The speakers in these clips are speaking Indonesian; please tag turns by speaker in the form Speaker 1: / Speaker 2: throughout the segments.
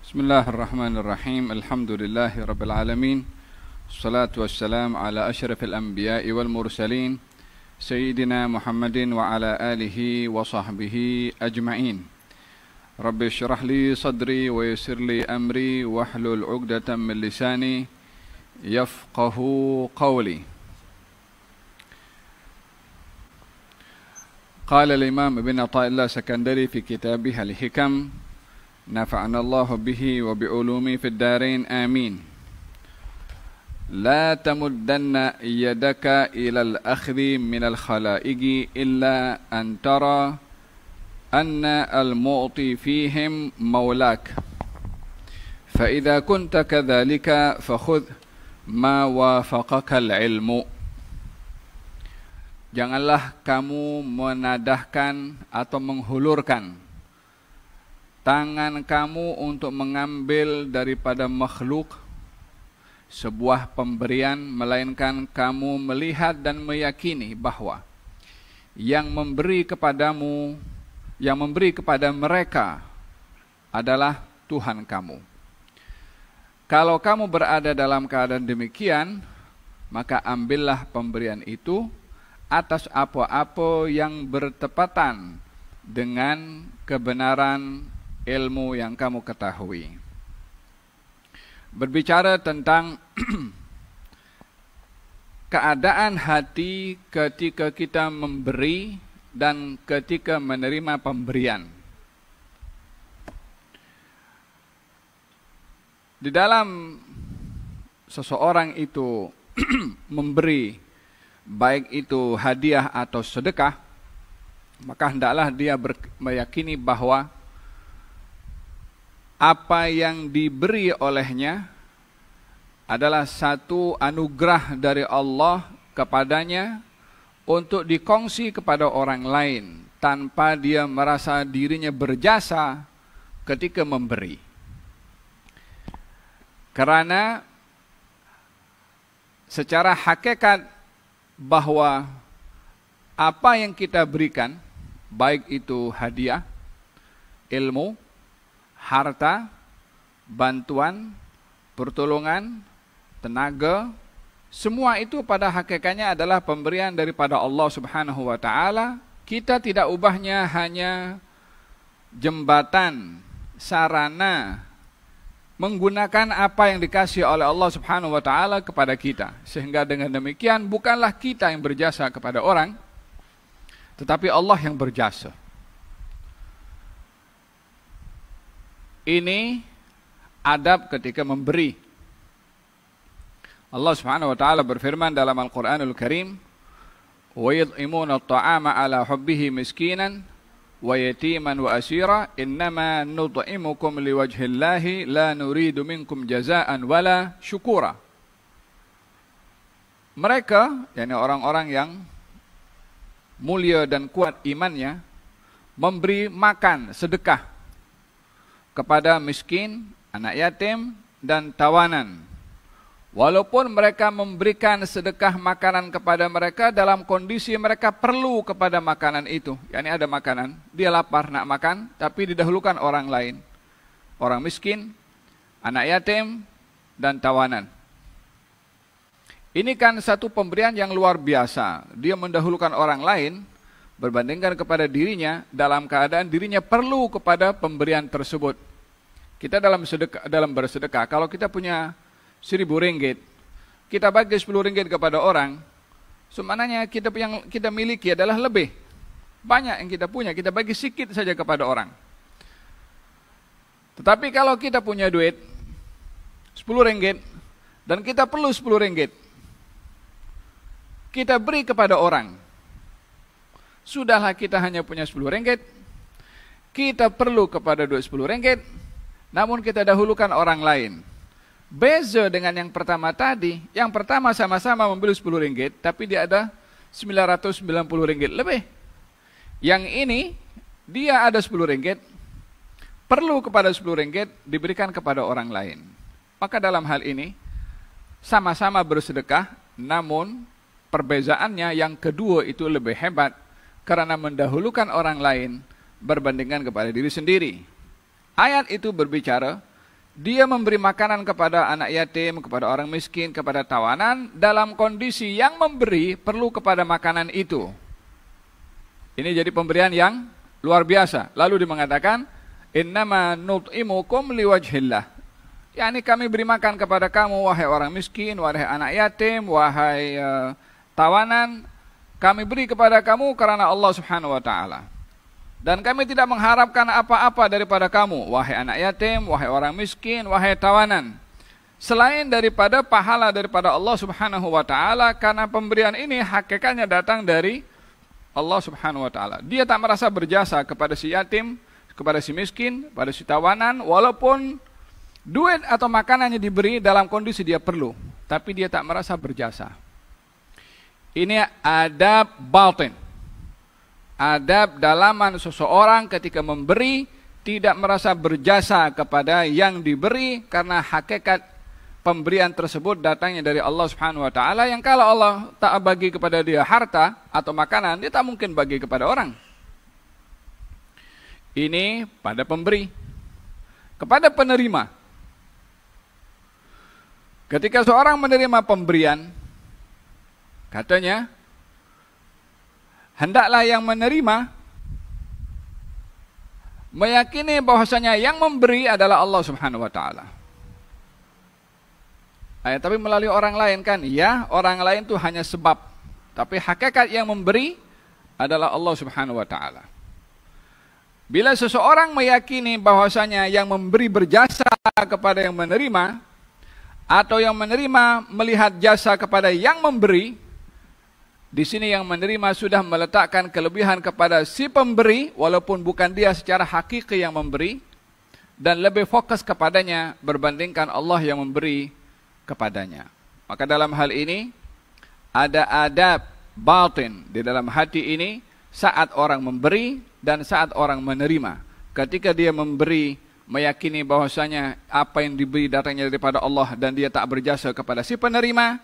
Speaker 1: Bismillahirrahmanirrahim. Alhamdulillahi rabbil alamin. Wassalatu wassalam ala asyrafil anbiya'i wal mursalin Sayyidina Muhammadin wa ala alihi wa sahbihi ajma'in. Rabbi syrah li sadri wa yassir li amri wahlul 'uqdatam min lisani yafqahu qawli. Qala al-Imam Ibn Athaillah Sakandari fi kitabih Al-Hikam, nafa'ana Allah bihi wa bi'ulumi fid darain amin. La tamuddanna yadaka ilal akhdi minal khalaiqi illa an tara anna al-mu'ti fihim maulak. Fa idza kunta kadzalika fakhudh ma wafaqaka al-ilmu. Janganlah kamu menadahkan atau menghulurkan tangan kamu untuk mengambil daripada makhluk sebuah pemberian, melainkan kamu melihat dan meyakini bahwa yang memberi kepadamu, yang memberi kepada mereka adalah Tuhan kamu. Kalau kamu berada dalam keadaan demikian, maka ambillah pemberian itu atas apa-apa yang bertepatan dengan kebenaran ilmu yang kamu ketahui. Berbicara tentang keadaan hati ketika kita memberi dan ketika menerima pemberian. Di dalam seseorang itu memberi, baik itu hadiah atau sedekah, maka hendaklah dia meyakini bahwa apa yang diberi olehnya adalah satu anugerah dari Allah kepadanya untuk dikongsi kepada orang lain tanpa dia merasa dirinya berjasa ketika memberi. Karena secara hakikat bahwa apa yang kita berikan, baik itu hadiah, ilmu, harta, bantuan, pertolongan, tenaga, semua itu pada hakikatnya adalah pemberian daripada Allah Subhanahu wa taala. Kita tidak ubahnya hanya jembatan, sarana menggunakan apa yang dikasih oleh Allah Subhanahu wa taala kepada kita. Sehingga dengan demikian bukanlah kita yang berjasa kepada orang, tetapi Allah yang berjasa. Ini adab ketika memberi. Allah Subhanahu wa taala berfirman dalam Al-Qur'anul Karim, "Wa yut'imuna at-ta'ama 'ala hubbihi miskinan wa yatiman wa asira, innama nut'imukum liwajhillahi la nuridu minkum jazaa'an wala syukura." Mereka, yakni orang-orang yang mulia dan kuat imannya, memberi makan, sedekah kepada miskin, anak yatim, dan tawanan. Walaupun mereka memberikan sedekah makanan kepada mereka dalam kondisi mereka perlu kepada makanan itu. Yani ada makanan, dia lapar nak makan, tapi didahulukan orang lain. Orang miskin, anak yatim, dan tawanan. Ini kan satu pemberian yang luar biasa. Dia mendahulukan orang lain berbandingkan kepada dirinya dalam keadaan dirinya perlu kepada pemberian tersebut. Kita dalam bersedekah, kalau kita punya 1.000 ringgit, kita bagi 10 ringgit kepada orang, sebenarnya yang kita miliki adalah lebih banyak yang kita punya, kita bagi sedikit saja kepada orang. Tetapi kalau kita punya duit 10 ringgit dan kita perlu 10 ringgit, kita beri kepada orang. Sudahlah kita hanya punya 10 ringgit, kita perlu kepada duit 10 ringgit, namun kita dahulukan orang lain. Beza dengan yang pertama tadi, yang pertama sama-sama membeli 10 ringgit, tapi dia ada 990 ringgit lebih. Yang ini, dia ada 10 ringgit, perlu kepada 10 ringgit, diberikan kepada orang lain. Maka dalam hal ini, sama-sama bersedekah, namun perbezaannya yang kedua itu lebih hebat, karena mendahulukan orang lain berbandingkan kepada diri sendiri. Ayat itu berbicara dia memberi makanan kepada anak yatim, kepada orang miskin, kepada tawanan, dalam kondisi yang memberi perlu kepada makanan itu. Ini jadi pemberian yang luar biasa. Lalu dia mengatakan, innama nut'imukum liwajhillah. Yani kami beri makan kepada kamu, wahai orang miskin, wahai anak yatim, wahai tawanan, kami beri kepada kamu karena Allah Subhanahu wa taala. Dan kami tidak mengharapkan apa-apa daripada kamu, wahai anak yatim, wahai orang miskin, wahai tawanan, selain daripada pahala daripada Allah Subhanahu wa taala, karena pemberian ini hakikatnya datang dari Allah Subhanahu wa taala. Dia tak merasa berjasa kepada si yatim, kepada si miskin, pada si tawanan, walaupun duit atau makanannya diberi dalam kondisi dia perlu, tapi dia tak merasa berjasa. Ini adab batin. Adab dalaman seseorang ketika memberi tidak merasa berjasa kepada yang diberi, karena hakikat pemberian tersebut datangnya dari Allah Subhanahu wa taala, yang kalau Allah tak bagi kepada dia harta atau makanan, dia tak mungkin bagi kepada orang. Ini pada pemberi. Kepada penerima, ketika seorang menerima pemberian, katanya hendaklah yang menerima meyakini bahwasanya yang memberi adalah Allah Subhanahu wa taala. Tapi melalui orang lain kan? Ya, orang lain itu hanya sebab. Tapi hakikat yang memberi adalah Allah Subhanahu wa taala. Bila seseorang meyakini bahwasanya yang memberi berjasa kepada yang menerima, atau yang menerima melihat jasa kepada yang memberi, di sini yang menerima sudah meletakkan kelebihan kepada si pemberi, walaupun bukan dia secara hakiki yang memberi, dan lebih fokus kepadanya berbandingkan Allah yang memberi kepadanya. Maka dalam hal ini ada adab batin di dalam hati ini saat orang memberi dan saat orang menerima. Ketika dia memberi, meyakini bahwasanya apa yang diberi datangnya daripada Allah dan dia tak berjasa kepada si penerima,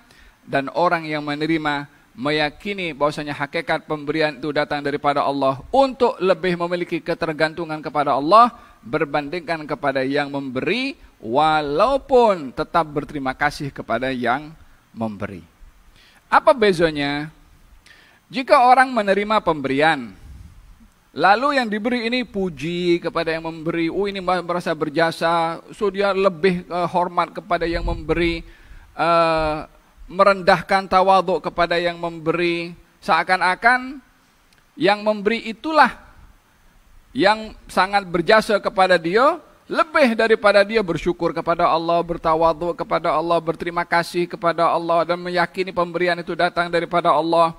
Speaker 1: dan orang yang menerima meyakini bahwasanya hakikat pemberian itu datang daripada Allah untuk lebih memiliki ketergantungan kepada Allah berbandingkan kepada yang memberi, walaupun tetap berterima kasih kepada yang memberi. Apa bezanya? Jika orang menerima pemberian, lalu yang diberi ini puji kepada yang memberi, ini merasa berjasa, so dia lebih hormat kepada yang memberi, merendahkan tawaduk kepada yang memberi, seakan-akan yang memberi itulah yang sangat berjasa kepada dia, lebih daripada dia bersyukur kepada Allah, bertawaduk kepada Allah, berterima kasih kepada Allah, dan meyakini pemberian itu datang daripada Allah.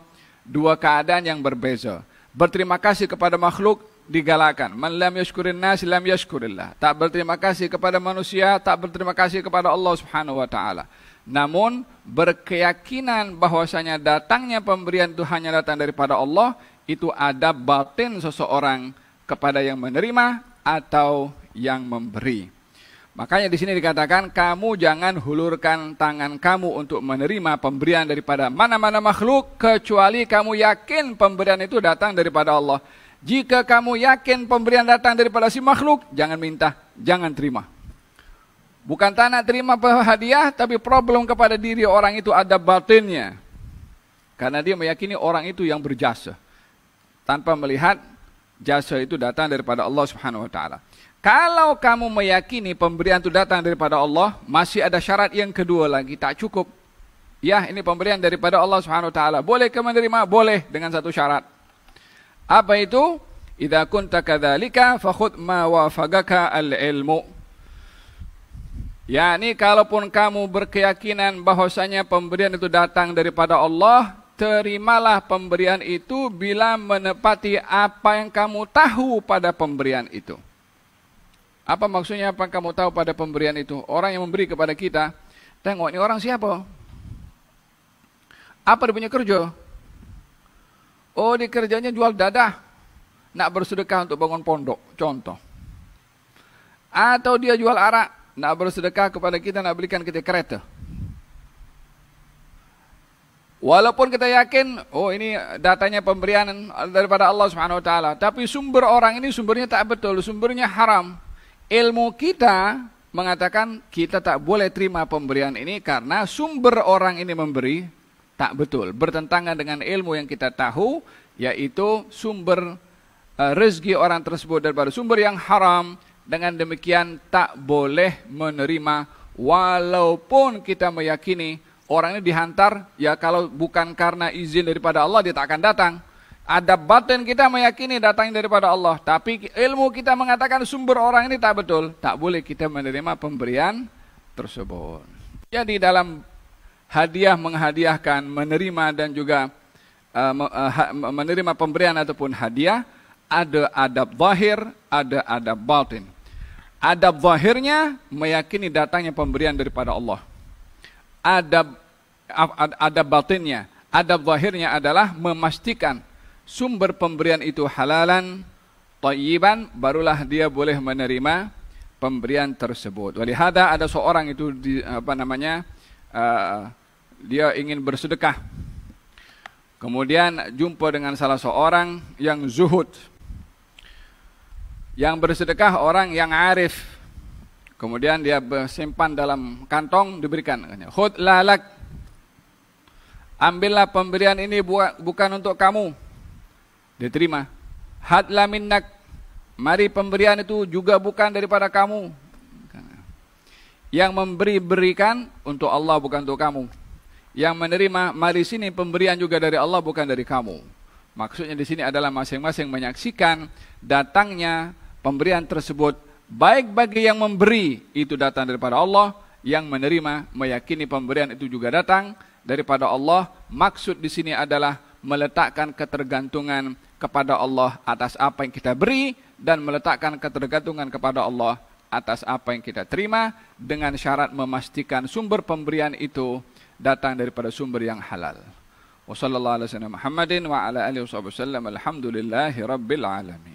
Speaker 1: Dua keadaan yang berbeza. Berterima kasih kepada makhluk digalakan. Man lam yashkurin nas lam yashkurillah. Tak berterima kasih kepada manusia, tak berterima kasih kepada Allah Subhanahu wa taala. Namun berkeyakinan bahwasanya datangnya pemberian itu hanya datang daripada Allah, itu adab batin seseorang kepada yang menerima atau yang memberi. Makanya di sini dikatakan, kamu jangan hulurkan tangan kamu untuk menerima pemberian daripada mana-mana makhluk, kecuali kamu yakin pemberian itu datang daripada Allah. Jika kamu yakin pemberian datang daripada si makhluk, jangan minta, jangan terima. Bukan tak nak terima hadiah, tapi problem kepada diri orang itu ada batinnya. Karena dia meyakini orang itu yang berjasa, tanpa melihat jasa itu datang daripada Allah Subhanahu wa taala. Kalau kamu meyakini pemberian itu datang daripada Allah, masih ada syarat yang kedua lagi, tak cukup. Ya, ini pemberian daripada Allah Subhanahu wa taala. Boleh ke menerima? Boleh, dengan satu syarat. Apa itu? Idza kunta kadzalika fakhudh ma wafaqaka al-ilmu. Yani kalaupun kamu berkeyakinan bahwasanya pemberian itu datang daripada Allah, terimalah pemberian itu bila menepati apa yang kamu tahu pada pemberian itu. Apa maksudnya apa yang kamu tahu pada pemberian itu? Orang yang memberi kepada kita, tengok ini orang siapa? Apa dia punya kerja? Oh, dia kerjanya jual dadah, nak bersedekah untuk bangun pondok, contoh. Atau dia jual arak, nak bersedekah kepada kita, nak belikan kita kereta. Walaupun kita yakin, oh ini datanya pemberian daripada Allah Subhanahu wa taala, tapi sumber orang ini sumbernya tak betul, sumbernya haram. Ilmu kita mengatakan kita tak boleh terima pemberian ini karena sumber orang ini memberi tak betul, bertentangan dengan ilmu yang kita tahu, yaitu sumber rezeki orang tersebut daripada sumber yang haram. Dengan demikian tak boleh menerima, walaupun kita meyakini orang ini dihantar, ya kalau bukan karena izin daripada Allah dia tak akan datang. Ada batin kita meyakini datangnya daripada Allah, tapi ilmu kita mengatakan sumber orang ini tak betul, tak boleh kita menerima pemberian tersebut. Jadi dalam hadiah, menghadiahkan, menerima dan juga menerima pemberian ataupun hadiah, ada adab zahir, ada adab batin. Adab zahirnya meyakini datangnya pemberian daripada Allah. Adab batinnya, adab zahirnya adalah memastikan sumber pemberian itu halalan, thayyiban, barulah dia boleh menerima pemberian tersebut. Walihada ada seorang itu dia ingin bersedekah. Kemudian jumpa dengan salah seorang yang zuhud. Yang bersedekah orang yang arif. Kemudian dia simpan dalam kantong, diberikan. Khudh lalak. Ambillah pemberian ini bukan untuk kamu. Diterima. Hadla minnak. Mari pemberian itu juga bukan daripada kamu. Yang memberi berikan untuk Allah, bukan untuk kamu. Yang menerima, mari sini pemberian juga dari Allah, bukan dari kamu. Maksudnya di sini adalah masing-masing menyaksikan datangnya pemberian tersebut, baik bagi yang memberi itu datang daripada Allah, yang menerima meyakini pemberian itu juga datang daripada Allah. Maksud di sini adalah meletakkan ketergantungan kepada Allah atas apa yang kita beri dan meletakkan ketergantungan kepada Allah atas apa yang kita terima, dengan syarat memastikan sumber pemberian itu datang daripada sumber yang halal. Wassallallahu ala sayyidina Muhammadin wa ala alihi wasallam. Alhamdulillahi rabbil alamin.